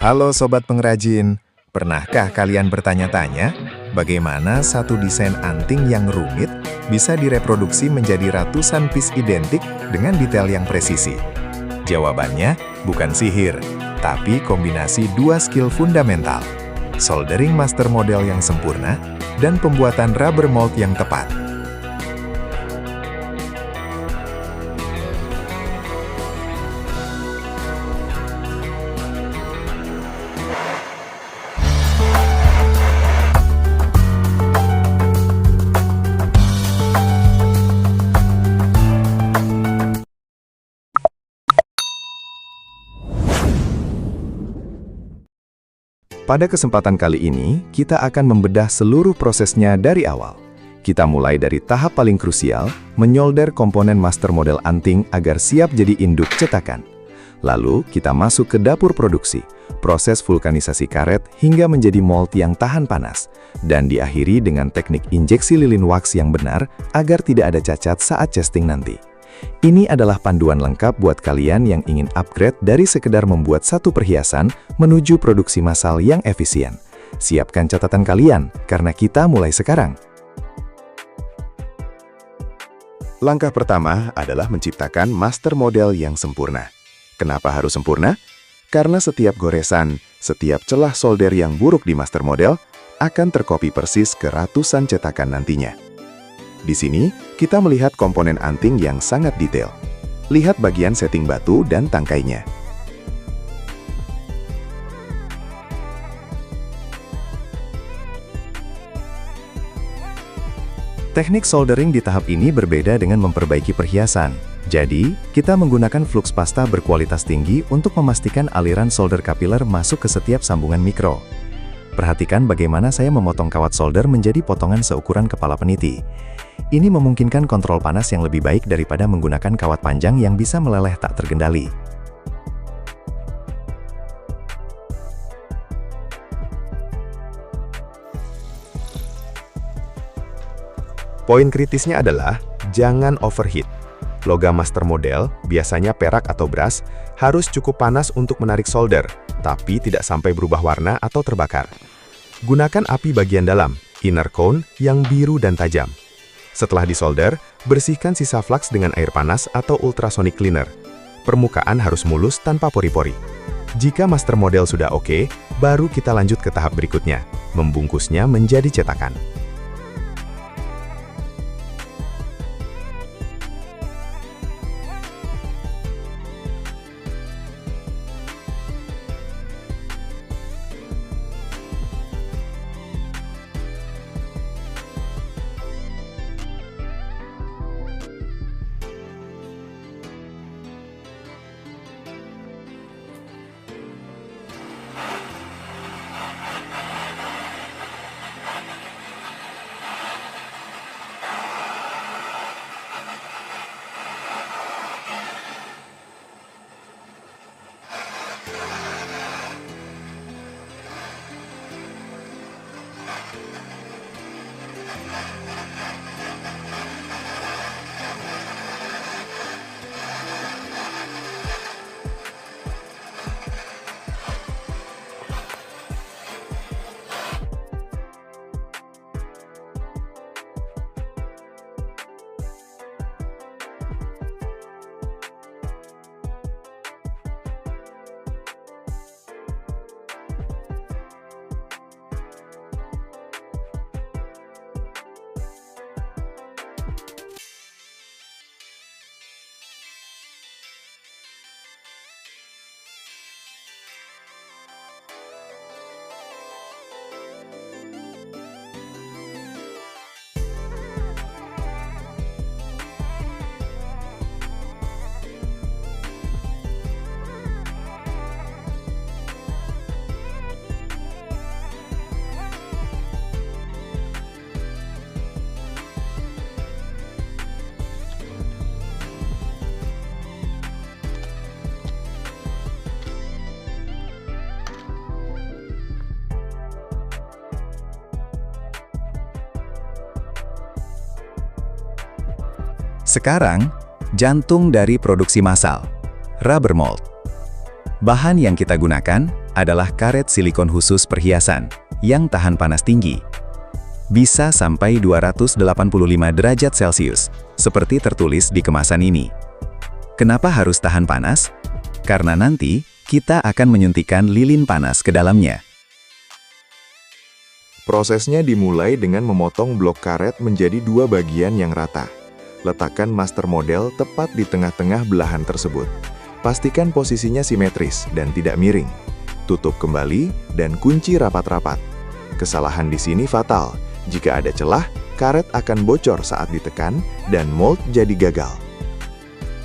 Halo Sobat Pengrajin, pernahkah kalian bertanya-tanya bagaimana satu desain anting yang rumit bisa direproduksi menjadi ratusan piece identik dengan detail yang presisi? Jawabannya bukan sihir, tapi kombinasi dua skill fundamental, soldering master model yang sempurna dan pembuatan rubber mold yang tepat. Pada kesempatan kali ini, kita akan membedah seluruh prosesnya dari awal. Kita mulai dari tahap paling krusial, menyolder komponen master model anting agar siap jadi induk cetakan. Lalu, kita masuk ke dapur produksi, proses vulkanisasi karet hingga menjadi mold yang tahan panas, dan diakhiri dengan teknik injeksi lilin wax yang benar agar tidak ada cacat saat casting nanti. Ini adalah panduan lengkap buat kalian yang ingin upgrade dari sekedar membuat satu perhiasan menuju produksi massal yang efisien. Siapkan catatan kalian, karena kita mulai sekarang. Langkah pertama adalah menciptakan master model yang sempurna. Kenapa harus sempurna? Karena setiap goresan, setiap celah solder yang buruk di master model akan terkopi persis ke ratusan cetakan nantinya. Di sini, kita melihat komponen anting yang sangat detail. Lihat bagian setting batu dan tangkainya. Teknik soldering di tahap ini berbeda dengan memperbaiki perhiasan. Jadi, kita menggunakan flux pasta berkualitas tinggi untuk memastikan aliran solder kapiler masuk ke setiap sambungan mikro. Perhatikan bagaimana saya memotong kawat solder menjadi potongan seukuran kepala peniti. Ini memungkinkan kontrol panas yang lebih baik daripada menggunakan kawat panjang yang bisa meleleh tak terkendali. Poin kritisnya adalah jangan overheat. Logam master model, biasanya perak atau brass, harus cukup panas untuk menarik solder, tapi tidak sampai berubah warna atau terbakar. Gunakan api bagian dalam, inner cone, yang biru dan tajam. Setelah disolder, bersihkan sisa flux dengan air panas atau ultrasonic cleaner. Permukaan harus mulus tanpa pori-pori. Jika master model sudah oke, baru kita lanjut ke tahap berikutnya, membungkusnya menjadi cetakan. Sekarang, jantung dari produksi massal, rubber mold. Bahan yang kita gunakan adalah karet silikon khusus perhiasan yang tahan panas tinggi. Bisa sampai 285 derajat Celcius, seperti tertulis di kemasan ini. Kenapa harus tahan panas? Karena nanti kita akan menyuntikkan lilin panas ke dalamnya. Prosesnya dimulai dengan memotong blok karet menjadi dua bagian yang rata. Letakkan master model tepat di tengah-tengah belahan tersebut. Pastikan posisinya simetris dan tidak miring. Tutup kembali dan kunci rapat-rapat. Kesalahan di sini fatal. Jika ada celah, karet akan bocor saat ditekan dan mold jadi gagal.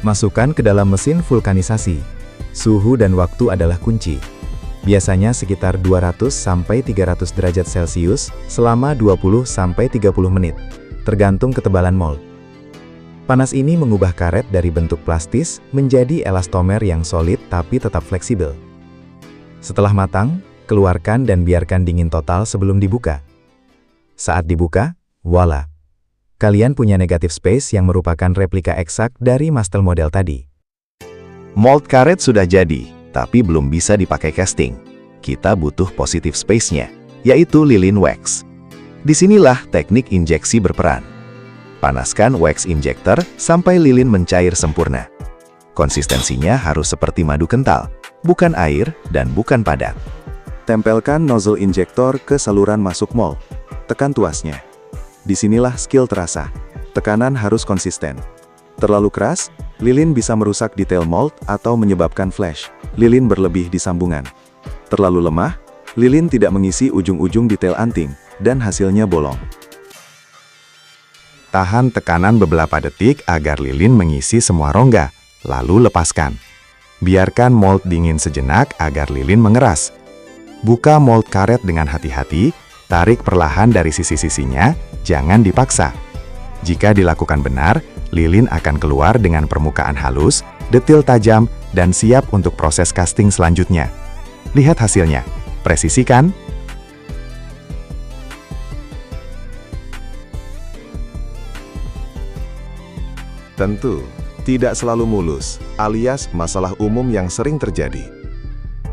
Masukkan ke dalam mesin vulkanisasi. Suhu dan waktu adalah kunci. Biasanya sekitar 200-300 derajat Celcius selama 20-30 menit, tergantung ketebalan mold. Panas ini mengubah karet dari bentuk plastis menjadi elastomer yang solid tapi tetap fleksibel. Setelah matang, keluarkan dan biarkan dingin total sebelum dibuka. Saat dibuka, voila! Kalian punya negative space yang merupakan replika eksak dari master model tadi. Mold karet sudah jadi, tapi belum bisa dipakai casting. Kita butuh positive space-nya, yaitu lilin wax. Disinilah teknik injeksi berperan. Panaskan wax injector sampai lilin mencair sempurna. Konsistensinya harus seperti madu kental, bukan air dan bukan padat. Tempelkan nozzle injektor ke saluran masuk mold. Tekan tuasnya. Disinilah skill terasa. Tekanan harus konsisten. Terlalu keras, lilin bisa merusak detail mold atau menyebabkan flash. Lilin berlebih di sambungan. Terlalu lemah, lilin tidak mengisi ujung-ujung detail anting, dan hasilnya bolong. Tahan tekanan beberapa detik agar lilin mengisi semua rongga, lalu lepaskan. Biarkan mold dingin sejenak agar lilin mengeras. Buka mold karet dengan hati-hati, tarik perlahan dari sisi-sisinya, jangan dipaksa. Jika dilakukan benar, lilin akan keluar dengan permukaan halus, detil tajam, dan siap untuk proses casting selanjutnya. Lihat hasilnya, presisi kan? Tentu, tidak selalu mulus, alias masalah umum yang sering terjadi.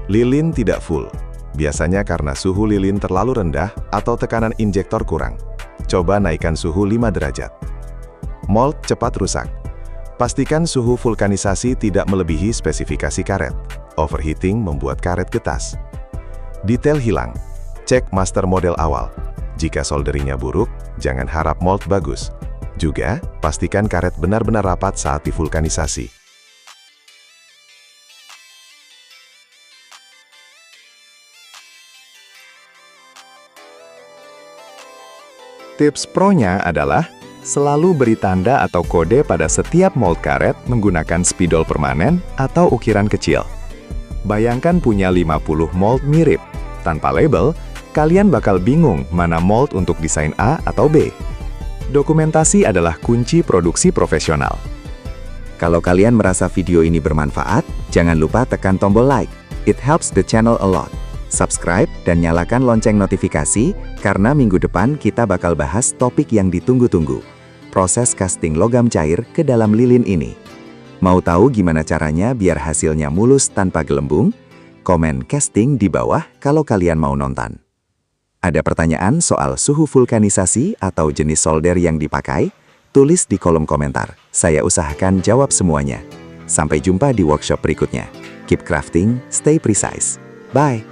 Lilin tidak full, biasanya karena suhu lilin terlalu rendah atau tekanan injektor kurang. Coba naikkan suhu 5 derajat. Mold cepat rusak. Pastikan suhu vulkanisasi tidak melebihi spesifikasi karet. Overheating membuat karet getas. Detail hilang. Cek master model awal. Jika solderingnya buruk, jangan harap mold bagus. Juga, pastikan karet benar-benar rapat saat divulkanisasi. Tips pro-nya adalah, selalu beri tanda atau kode pada setiap mold karet menggunakan spidol permanen atau ukiran kecil. Bayangkan punya 50 mold mirip. Tanpa label, kalian bakal bingung mana mold untuk desain A atau B. Dokumentasi adalah kunci produksi profesional. Kalau kalian merasa video ini bermanfaat, jangan lupa tekan tombol like. It helps the channel a lot. Subscribe dan nyalakan lonceng notifikasi, karena minggu depan kita bakal bahas topik yang ditunggu-tunggu. Proses casting logam cair ke dalam lilin ini. Mau tahu gimana caranya biar hasilnya mulus tanpa gelembung? Komen casting di bawah kalau kalian mau nonton. Ada pertanyaan soal suhu vulkanisasi atau jenis solder yang dipakai? Tulis di kolom komentar. Saya usahakan jawab semuanya. Sampai jumpa di workshop berikutnya. Keep crafting, stay precise. Bye!